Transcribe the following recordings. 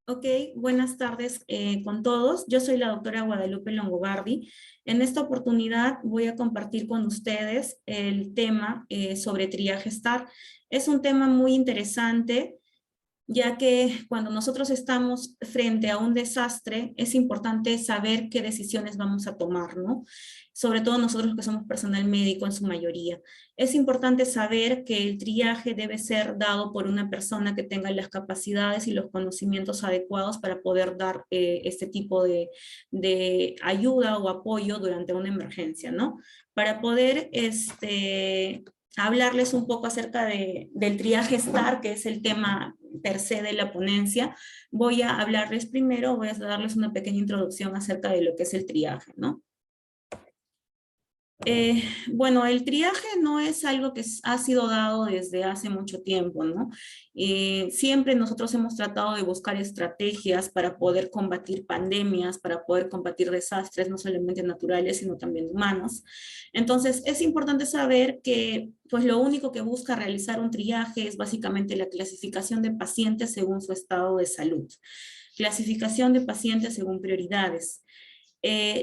Ok, buenas tardes con todos. Yo soy la doctora Guadalupe Longobardi. En esta oportunidad voy a compartir con ustedes el tema sobre triaje STAR. Es un tema muy interesante, ya que cuando nosotros estamos frente a un desastre, es importante saber qué decisiones vamos a tomar, ¿no? Sobre todo nosotros que somos personal médico en su mayoría. Es importante saber que el triaje debe ser dado por una persona que tenga las capacidades y los conocimientos adecuados para poder dar este tipo de ayuda o apoyo durante una emergencia, ¿no? Para poder hablarles un poco acerca del triaje STAR, que es el tema per se de la ponencia, voy a hablarles primero, voy a darles una pequeña introducción acerca de lo que es el triaje, ¿no? Bueno, el triaje no es algo que ha sido dado desde hace mucho tiempo, ¿no? Siempre nosotros hemos tratado de buscar estrategias para poder combatir pandemias, para poder combatir desastres, no solamente naturales, sino también humanos. Entonces, es importante saber que, pues, lo único que busca realizar un triaje es básicamente la clasificación de pacientes según su estado de salud. Clasificación de pacientes según prioridades.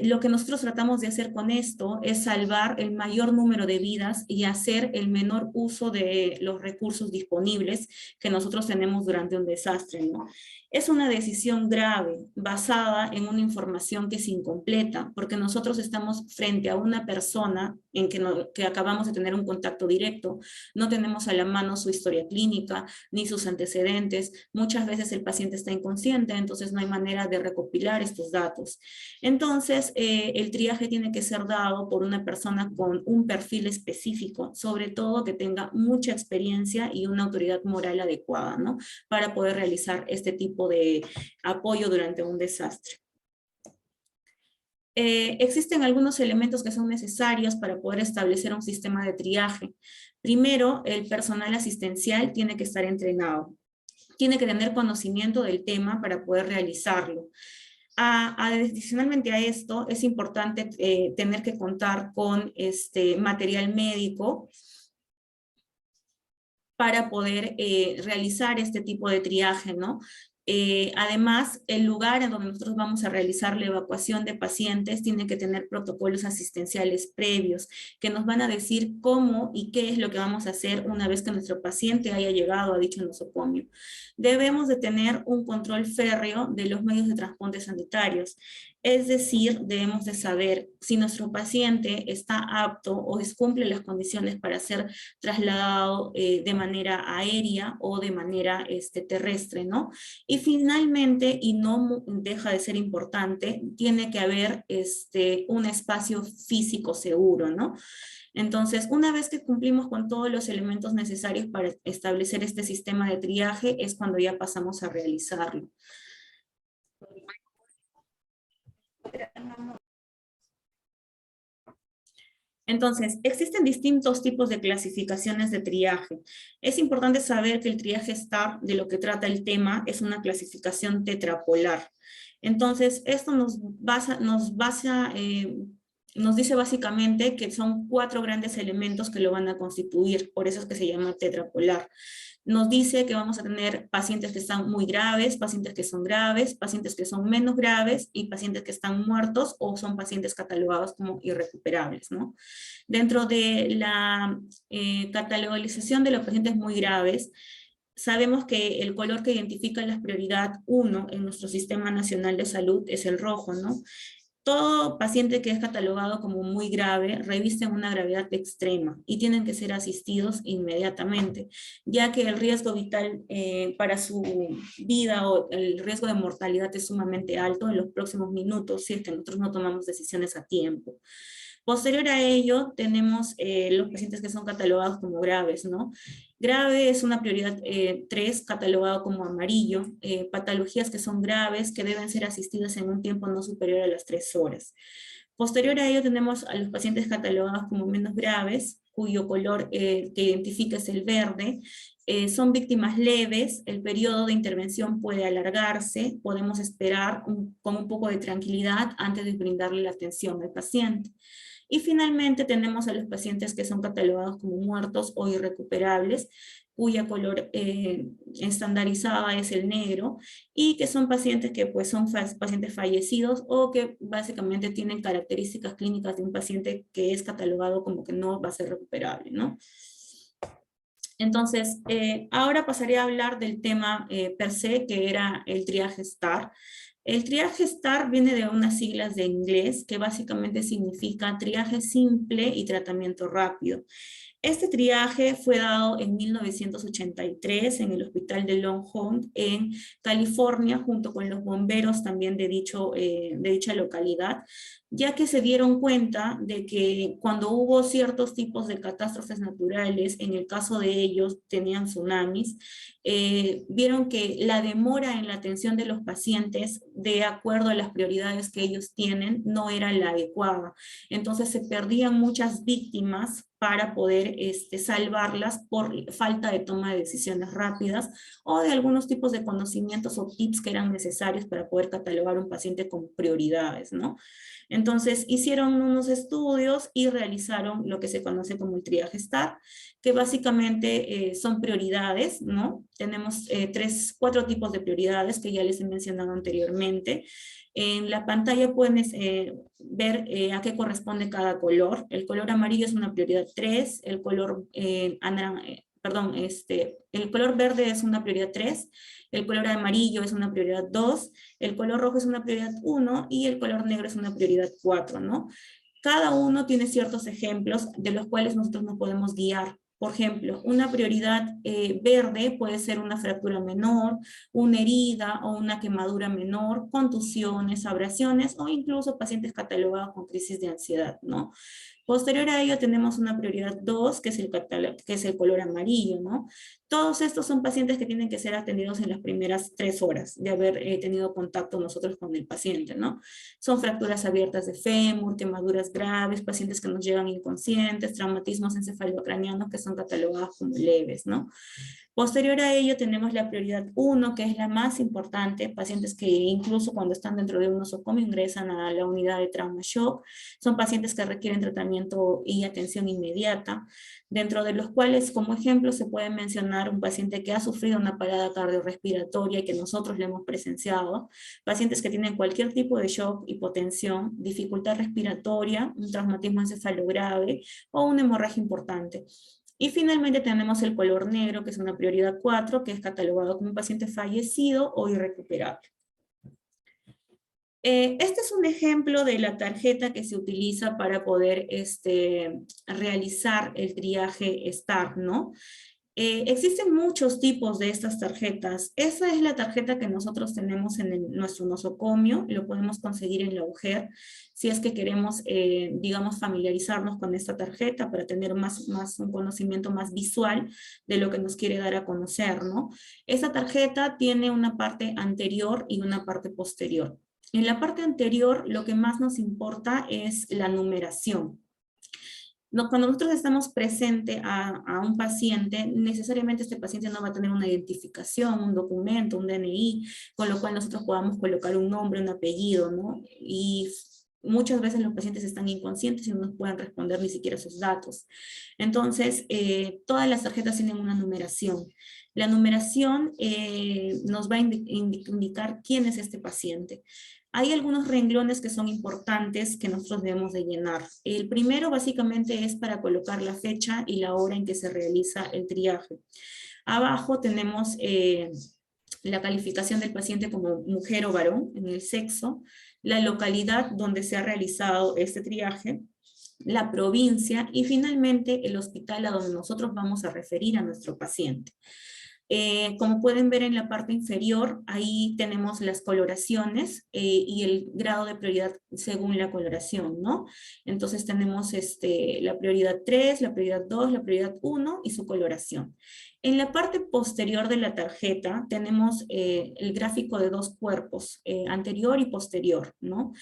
Lo que nosotros tratamos de hacer con esto es salvar el mayor número de vidas y hacer el menor uso de los recursos disponibles que nosotros tenemos durante un desastre, ¿no? Es una decisión grave basada en una información que es incompleta, porque nosotros estamos frente a una persona que acabamos de tener un contacto directo, no tenemos a la mano su historia clínica ni sus antecedentes, muchas veces el paciente está inconsciente, entonces no hay manera de recopilar estos datos. Entonces, el triaje tiene que ser dado por una persona con un perfil específico, sobre todo que tenga mucha experiencia y una autoridad moral adecuada, ¿no? Para poder realizar este tipo de apoyo durante un desastre. Existen algunos elementos que son necesarios para poder establecer un sistema de triaje. Primero, el personal asistencial tiene que estar entrenado, tiene que tener conocimiento del tema para poder realizarlo. Adicionalmente a esto, es importante tener que contar con material médico para poder realizar este tipo de triaje, ¿no? Además, el lugar en donde nosotros vamos a realizar la evacuación de pacientes tiene que tener protocolos asistenciales previos que nos van a decir cómo y qué es lo que vamos a hacer una vez que nuestro paciente haya llegado a dicho nosocomio. Debemos de tener un control férreo de los medios de transporte sanitarios. Es decir, debemos de saber si nuestro paciente está apto o cumple las condiciones para ser trasladado de manera aérea o de manera terrestre, ¿no? Y finalmente, y no deja de ser importante, tiene que haber un espacio físico seguro, ¿no? Entonces, una vez que cumplimos con todos los elementos necesarios para establecer este sistema de triaje, es cuando ya pasamos a realizarlo. Entonces, existen distintos tipos de clasificaciones de triaje. Es importante saber que el triaje STAR, de lo que trata el tema, es una clasificación tetrapolar. Entonces, esto nos dice básicamente que son 4 grandes elementos que lo van a constituir, por eso es que se llama tetrapolar. Nos dice que vamos a tener pacientes que están muy graves, pacientes que son graves, pacientes que son menos graves y pacientes que están muertos o son pacientes catalogados como irrecuperables, ¿no? Dentro de la catalogización de los pacientes muy graves, sabemos que el color que identifica la prioridad 1 en nuestro Sistema Nacional de Salud es el rojo, ¿no? Todo paciente que es catalogado como muy grave revisten una gravedad extrema y tienen que ser asistidos inmediatamente, ya que el riesgo vital para su vida o el riesgo de mortalidad es sumamente alto en los próximos minutos si es que nosotros no tomamos decisiones a tiempo. Posterior a ello, tenemos los pacientes que son catalogados como graves, ¿no? Grave es una prioridad 3, catalogado como amarillo, patologías que son graves, que deben ser asistidas en un tiempo no superior a las 3 horas. Posterior a ello tenemos a los pacientes catalogados como menos graves, cuyo color que identifica es el verde. Son víctimas leves, el periodo de intervención puede alargarse, podemos esperar con un poco de tranquilidad antes de brindarle la atención al paciente. Y finalmente tenemos a los pacientes que son catalogados como muertos o irrecuperables, cuya color estandarizada es el negro, y que son pacientes que pues son pacientes fallecidos o que básicamente tienen características clínicas de un paciente que es catalogado como que no va a ser recuperable, ¿no? Entonces, ahora pasaré a hablar del tema per se, que era el triaje STAR. El triaje STAR viene de unas siglas de inglés que básicamente significa triaje simple y tratamiento rápido. Este triaje fue dado en 1983 en el hospital de Long Island en California, junto con los bomberos también de dicha localidad, ya que se dieron cuenta de que cuando hubo ciertos tipos de catástrofes naturales, en el caso de ellos tenían tsunamis, vieron que la demora en la atención de los pacientes, de acuerdo a las prioridades que ellos tienen, no era la adecuada. Entonces se perdían muchas víctimas para poder salvarlas por falta de toma de decisiones rápidas o de algunos tipos de conocimientos o tips que eran necesarios para poder catalogar un paciente con prioridades, ¿no? Entonces hicieron unos estudios y realizaron lo que se conoce como el triaje STAR, que básicamente son prioridades, ¿no? Tenemos 4 tipos de prioridades que ya les he mencionado anteriormente. En la pantalla pueden ver a qué corresponde cada color. El color amarillo es una prioridad 3, el color, el color verde es una prioridad 3, el color amarillo es una prioridad 2, el color rojo es una prioridad 1 y el color negro es una prioridad 4, ¿no? Cada uno tiene ciertos ejemplos de los cuales nosotros nos podemos guiar. Por ejemplo, una prioridad verde puede ser una fractura menor, una herida o una quemadura menor, contusiones, abrasiones o incluso pacientes catalogados con crisis de ansiedad, ¿no? Posterior a ello tenemos una prioridad 2, que es el color amarillo, ¿no? Todos estos son pacientes que tienen que ser atendidos en las primeras 3 horas de haber tenido contacto nosotros con el paciente, ¿no? Son fracturas abiertas de fémur, quemaduras graves, pacientes que nos llegan inconscientes, traumatismos encefalocranianos que son catalogados como leves, ¿no? Posterior a ello tenemos la prioridad 1, que es la más importante, pacientes que incluso cuando están dentro de un nosocomio ingresan a la unidad de trauma shock, son pacientes que requieren tratamiento y atención inmediata, dentro de los cuales como ejemplo se puede mencionar un paciente que ha sufrido una parada cardiorrespiratoria y que nosotros le hemos presenciado, pacientes que tienen cualquier tipo de shock, hipotensión, dificultad respiratoria, un traumatismo encefalograve o una hemorragia importante. Y finalmente tenemos el color negro, que es una prioridad 4, que es catalogado como un paciente fallecido o irrecuperable. Este es un ejemplo de la tarjeta que se utiliza para poder realizar el triaje STAR, ¿no? Existen muchos tipos de estas tarjetas. Esa es la tarjeta que nosotros tenemos en nuestro nosocomio, lo podemos conseguir en la UGER, si es que queremos, digamos, familiarizarnos con esta tarjeta para tener un conocimiento más visual de lo que nos quiere dar a conocer, ¿no? Esta tarjeta tiene una parte anterior y una parte posterior. En la parte anterior, lo que más nos importa es la numeración. Cuando nosotros estamos presente a un paciente, necesariamente este paciente no va a tener una identificación, un documento, un DNI, con lo cual nosotros podamos colocar un nombre, un apellido, ¿no? Y muchas veces los pacientes están inconscientes y no nos pueden responder ni siquiera sus datos. Entonces, todas las tarjetas tienen una numeración. La numeración nos va a indicar quién es este paciente. Hay algunos renglones que son importantes que nosotros debemos de llenar. El primero básicamente es para colocar la fecha y la hora en que se realiza el triaje. Abajo tenemos la calificación del paciente como mujer o varón en el sexo, la localidad donde se ha realizado este triaje, la provincia y finalmente el hospital a donde nosotros vamos a referir a nuestro paciente. Como pueden ver en la parte inferior, ahí tenemos las coloraciones y el grado de prioridad según la coloración, ¿no? Entonces tenemos la prioridad 3, la prioridad 2, la prioridad 1 y su coloración. En la parte posterior de la tarjeta tenemos el gráfico de dos cuerpos, anterior y posterior, ¿no?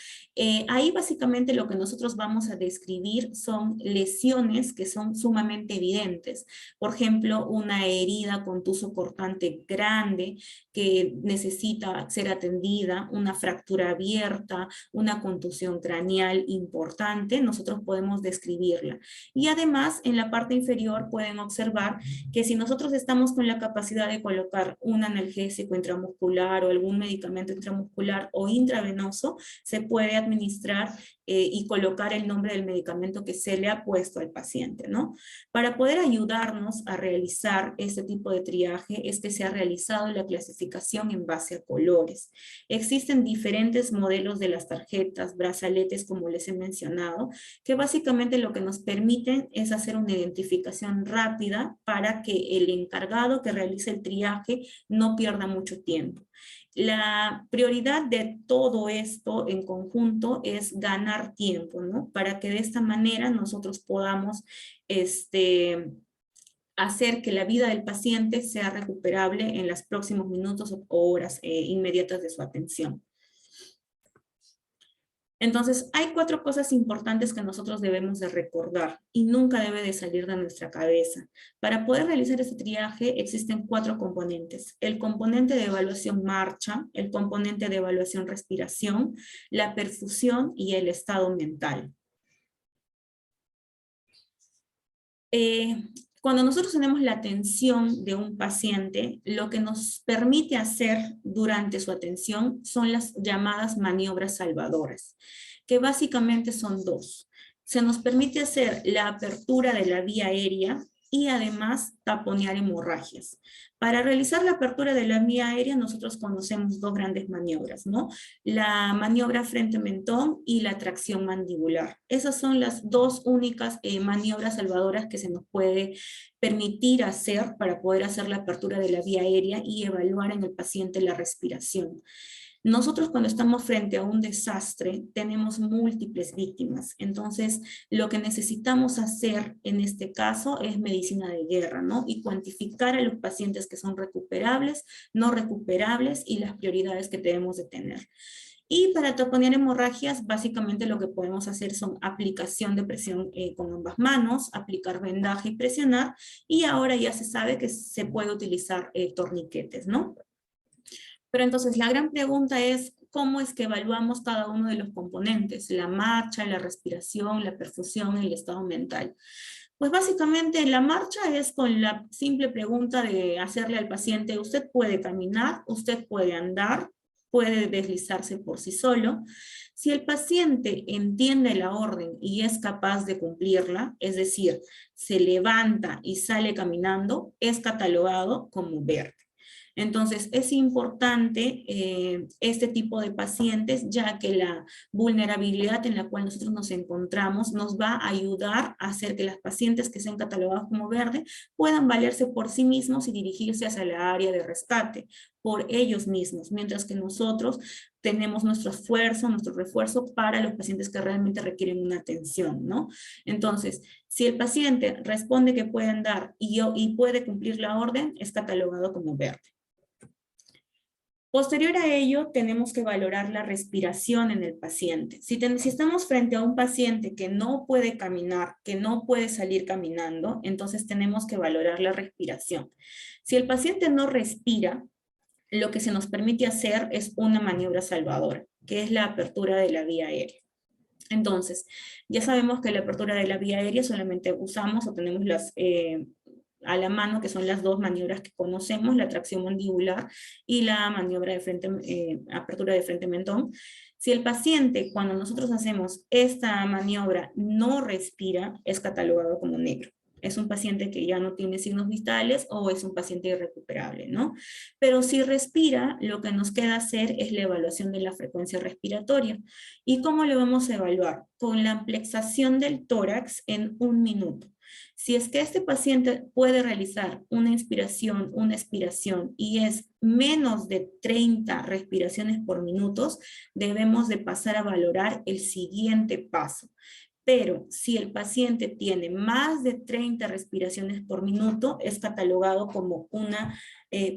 Ahí básicamente lo que nosotros vamos a describir son lesiones que son sumamente evidentes. Por ejemplo, una herida con tuso cortante grande que necesita ser atendida, una fractura abierta, una contusión craneal importante, nosotros podemos describirla. Y además, en la parte inferior pueden observar que si nosotros estamos con la capacidad de colocar un analgésico intramuscular o algún medicamento intramuscular o intravenoso, se puede administrar y colocar el nombre del medicamento que se le ha puesto al paciente, ¿no? Para poder ayudarnos a realizar este tipo de triaje es que se ha realizado la clasificación en base a colores. Existen diferentes modelos de las tarjetas, brazaletes, como les he mencionado, que básicamente lo que nos permiten es hacer una identificación rápida para que el encargado que realice el triaje no pierda mucho tiempo. La prioridad de todo esto en conjunto es ganar tiempo, ¿no? Para que de esta manera nosotros podamos hacer que la vida del paciente sea recuperable en los próximos minutos o horas inmediatas de su atención. Entonces, hay 4 cosas importantes que nosotros debemos de recordar y nunca debe de salir de nuestra cabeza. Para poder realizar este triaje existen 4 componentes. El componente de evaluación marcha, el componente de evaluación respiración, la perfusión y el estado mental. Cuando nosotros tenemos la atención de un paciente, lo que nos permite hacer durante su atención son las llamadas maniobras salvadoras, que básicamente son 2. Se nos permite hacer la apertura de la vía aérea y además taponear hemorragias. Para realizar la apertura de la vía aérea nosotros conocemos 2 grandes maniobras, ¿no? La maniobra frente-mentón y la tracción mandibular. Esas son las 2 únicas maniobras salvadoras que se nos puede permitir hacer para poder hacer la apertura de la vía aérea y evaluar en el paciente la respiración. Nosotros cuando estamos frente a un desastre tenemos múltiples víctimas, entonces lo que necesitamos hacer en este caso es medicina de guerra, ¿no? Y cuantificar a los pacientes que son recuperables, no recuperables y las prioridades que debemos de tener. Y para taponear hemorragias, básicamente lo que podemos hacer son aplicación de presión con ambas manos, aplicar vendaje y presionar, y ahora ya se sabe que se puede utilizar torniquetes, ¿no? Pero entonces la gran pregunta es, ¿cómo es que evaluamos cada uno de los componentes? La marcha, la respiración, la perfusión y el estado mental. Pues básicamente la marcha es con la simple pregunta de hacerle al paciente, usted puede caminar, usted puede andar, puede deslizarse por sí solo. Si el paciente entiende la orden y es capaz de cumplirla, es decir, se levanta y sale caminando, es catalogado como verde. Entonces, es importante este tipo de pacientes, ya que la vulnerabilidad en la cual nosotros nos encontramos nos va a ayudar a hacer que las pacientes que sean catalogadas como verde puedan valerse por sí mismos y dirigirse hacia la área de rescate por ellos mismos, mientras que nosotros tenemos nuestro esfuerzo, nuestro refuerzo para los pacientes que realmente requieren una atención, ¿no? Entonces, si el paciente responde que puede andar y puede cumplir la orden, es catalogado como verde. Posterior a ello, tenemos que valorar la respiración en el paciente. Si estamos frente a un paciente que no puede caminar, que no puede salir caminando, entonces tenemos que valorar la respiración. Si el paciente no respira, lo que se nos permite hacer es una maniobra salvadora, que es la apertura de la vía aérea. Entonces, ya sabemos que la apertura de la vía aérea solamente usamos o tenemos a la mano, que son las 2 maniobras que conocemos, la tracción mandibular y la maniobra de apertura de frente-mentón. Si el paciente, cuando nosotros hacemos esta maniobra, no respira, es catalogado como negro. Es un paciente que ya no tiene signos vitales o es un paciente irrecuperable, ¿no? Pero si respira, lo que nos queda hacer es la evaluación de la frecuencia respiratoria. ¿Y cómo lo vamos a evaluar? Con la amplexación del tórax en 1 minuto. Si es que este paciente puede realizar una inspiración, una expiración y es menos de 30 respiraciones por minuto, debemos de pasar a valorar el siguiente paso. Pero si el paciente tiene más de 30 respiraciones por minuto, es catalogado como una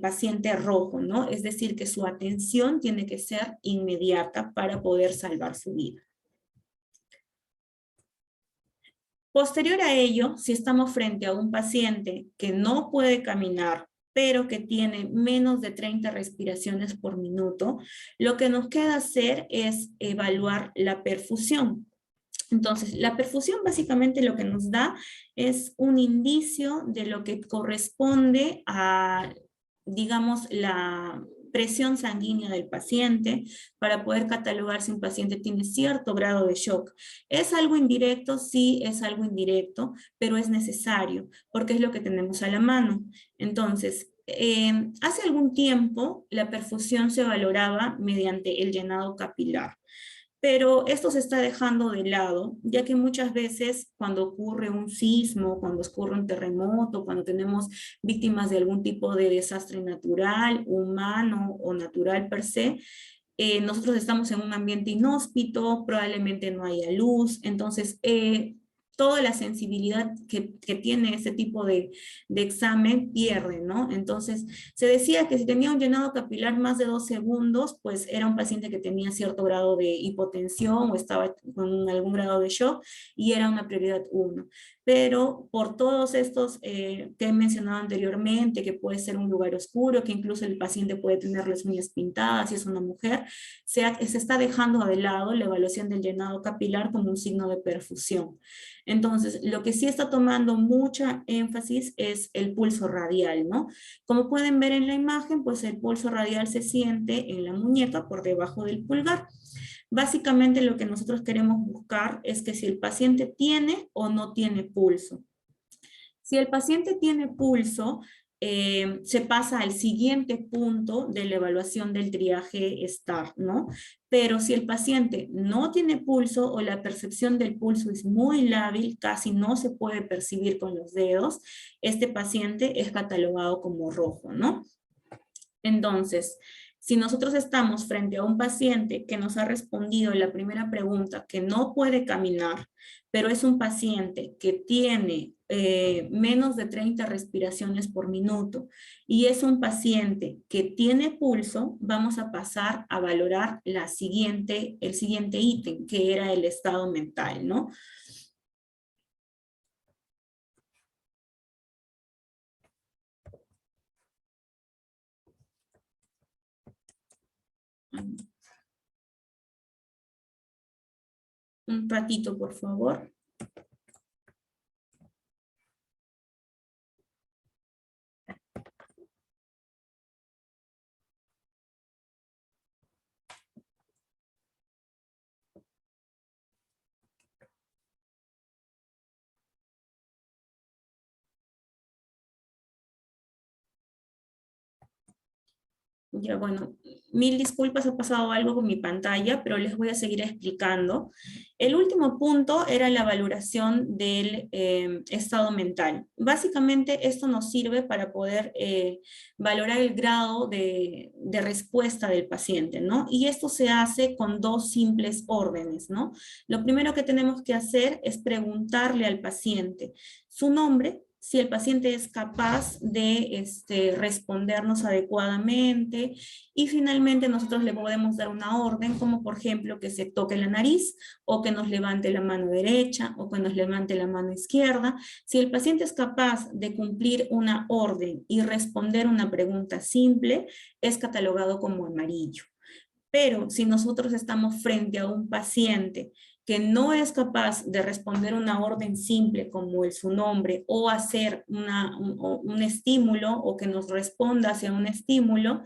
paciente rojo, ¿no? Es decir, que su atención tiene que ser inmediata para poder salvar su vida. Posterior a ello, si estamos frente a un paciente que no puede caminar, pero que tiene menos de 30 respiraciones por minuto, lo que nos queda hacer es evaluar la perfusión. Entonces, la perfusión básicamente lo que nos da es un indicio de lo que corresponde a, digamos, la presión sanguínea del paciente para poder catalogar si un paciente tiene cierto grado de shock. ¿Es algo indirecto? Sí, es algo indirecto, pero es necesario porque es lo que tenemos a la mano. Entonces, hace algún tiempo la perfusión se valoraba mediante el llenado capilar. Pero esto se está dejando de lado, ya que muchas veces cuando ocurre un sismo, cuando ocurre un terremoto, cuando tenemos víctimas de algún tipo de desastre natural, humano o natural per se, nosotros estamos en un ambiente inhóspito, probablemente no haya luz, entonces toda la sensibilidad que tiene ese tipo de examen pierde, ¿no? Entonces, se decía que si tenía un llenado capilar más de 2 segundos, pues era un paciente que tenía cierto grado de hipotensión o estaba con algún grado de shock y era una prioridad 1. Pero por todos estos que he mencionado anteriormente, que puede ser un lugar oscuro, que incluso el paciente puede tener las uñas pintadas si es una mujer, se está dejando de lado la evaluación del llenado capilar como un signo de perfusión. Entonces, lo que sí está tomando mucha énfasis es el pulso radial, ¿no? Como pueden ver en la imagen, pues el pulso radial se siente en la muñeca por debajo del pulgar. Básicamente lo que nosotros queremos buscar es que si el paciente tiene o no tiene pulso. Si el paciente tiene pulso, se pasa al siguiente punto de la evaluación del triaje STAR, ¿no? Pero si el paciente no tiene pulso o la percepción del pulso es muy lábil, casi no se puede percibir con los dedos, este paciente es catalogado como rojo, ¿no? Entonces, si nosotros estamos frente a un paciente que nos ha respondido la primera pregunta, que no puede caminar, pero es un paciente que tiene menos de 30 respiraciones por minuto y es un paciente que tiene pulso, vamos a pasar a valorar el siguiente ítem, que era el estado mental, ¿no? Un ratito, por favor. Ya, bueno, mil disculpas, ha pasado algo con mi pantalla, pero les voy a seguir explicando. El último punto era la valoración del estado mental. Básicamente esto nos sirve para poder valorar el grado de respuesta del paciente, ¿no? Y esto se hace con 2 simples órdenes, ¿no? Lo primero que tenemos que hacer es preguntarle al paciente su nombre, si el paciente es capaz de respondernos adecuadamente y finalmente nosotros le podemos dar una orden como por ejemplo que se toque la nariz o que nos levante la mano derecha o que nos levante la mano izquierda. Si el paciente es capaz de cumplir una orden y responder una pregunta simple, es catalogado como amarillo. Pero si nosotros estamos frente a un paciente que no es capaz de responder una orden simple como es su nombre o hacer un estímulo o que nos responda hacia un estímulo,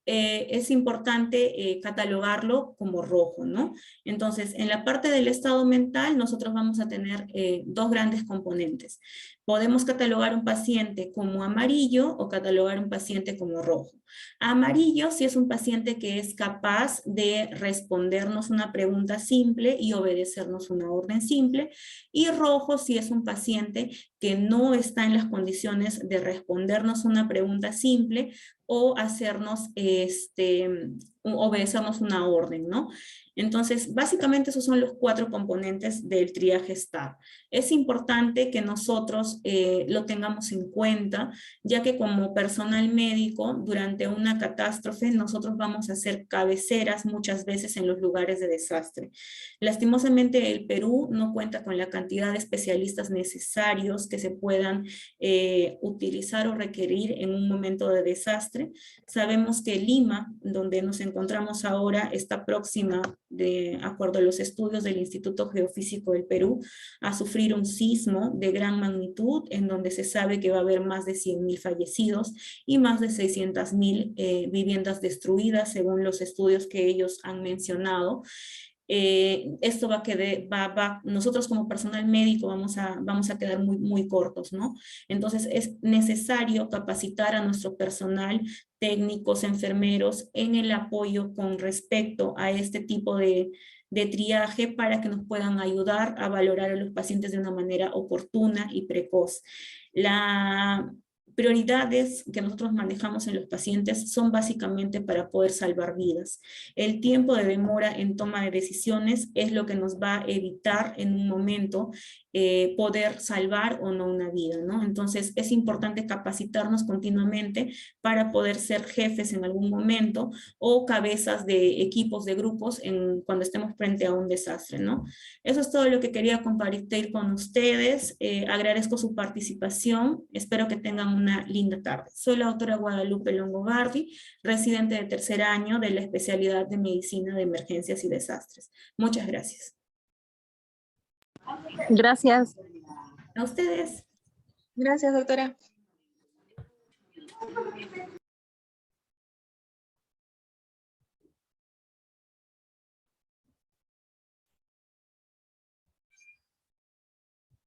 es importante catalogarlo como rojo, ¿no? Entonces, en la parte del estado mental, nosotros vamos a tener 2 grandes componentes. Podemos catalogar un paciente como amarillo o catalogar un paciente como rojo. Amarillo si es un paciente que es capaz de respondernos una pregunta simple y obedecernos una orden simple, y rojo si es un paciente que no está en las condiciones de respondernos una pregunta simple o hacernos obedecernos una orden, ¿no? Entonces, básicamente esos son los 4 componentes del triaje STAR. Es importante que nosotros lo tengamos en cuenta, ya que como personal médico, durante una catástrofe, nosotros vamos a hacer cabeceras muchas veces en los lugares de desastre. Lastimosamente, el Perú no cuenta con la cantidad de especialistas necesarios que se puedan utilizar o requerir en un momento de desastre. Sabemos que Lima, donde nos encontramos ahora, está próxima, de acuerdo a los estudios del Instituto Geofísico del Perú, a sufrir un sismo de gran magnitud, en donde se sabe que va a haber más de 100.000 fallecidos y más de 600.000 viviendas destruidas, según los estudios que ellos han mencionado. Esto nosotros como personal médico vamos a quedar muy cortos, ¿no? Entonces es necesario capacitar a nuestro personal, técnicos, enfermeros, en el apoyo con respecto a este tipo de triaje para que nos puedan ayudar a valorar a los pacientes de una manera oportuna y precoz. La prioridades que nosotros manejamos en los pacientes son básicamente para poder salvar vidas. El tiempo de demora en toma de decisiones es lo que nos va a evitar en un momento poder salvar o no una vida, ¿no? Entonces es importante capacitarnos continuamente para poder ser jefes en algún momento o cabezas de equipos, de grupos cuando estemos frente a un desastre, ¿no? Eso es todo lo que quería compartir con ustedes. Agradezco su participación. Espero que tengan una linda tarde. Soy la doctora Guadalupe Longobardi, residente de 3er año de la especialidad de Medicina de Emergencias y Desastres. Muchas gracias. Gracias. A ustedes. Gracias, doctora.